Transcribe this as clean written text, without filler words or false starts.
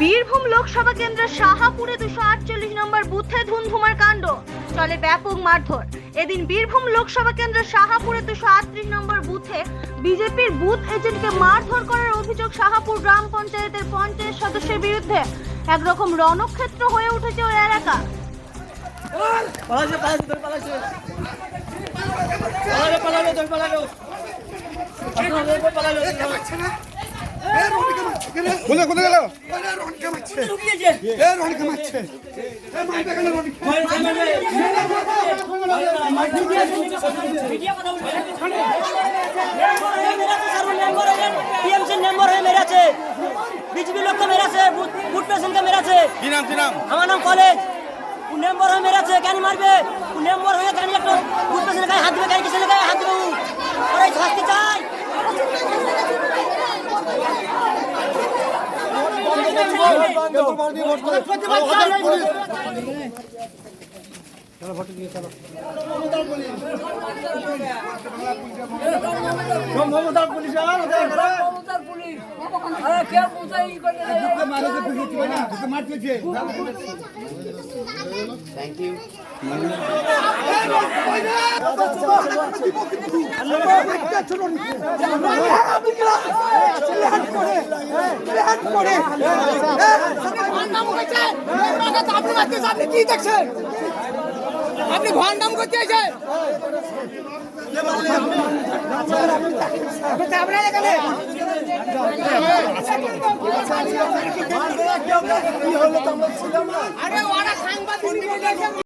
বীরভূম লোকসভা কেন্দ্রের শাহাপুরে 248 নম্বর বুথে ধুমধুমার কাণ্ড, চলে ব্যাপক মারধর। এদিন বীরভূম লোকসভা কেন্দ্রের শাহাপুরে 238 নম্বর বুথে বিজেপির বুথ এজেন্টকে মারধর করার অভিযোগ শাহাপুর গ্রাম পঞ্চায়েতের পঞ্চায়েত সদস্যের বিরুদ্ধে। একরকম রণক্ষেত্র হয়ে উঠেছে ওই এলাকা। बीजेपी लोग को मेरा से बूथ पेशेंट का मेरा से की नाम हमारा नाम कॉलेज नंबर है मेरा से क्या नहीं मारबे नंबर है क्या नहीं एक बूथ पेशेंट का हाथ में क्या किसी ने का हाथ में और ये शास्ति चाय चलो वोट दिए चलो ममतार पुलिस ममतार पुलिस अरे क्या पूछा ये करने मारे से पुलिस है ना तो मार दीजिए थैंक यू আপনি ঘর নাম করতে আছে আরে ওরা সাংবাদিক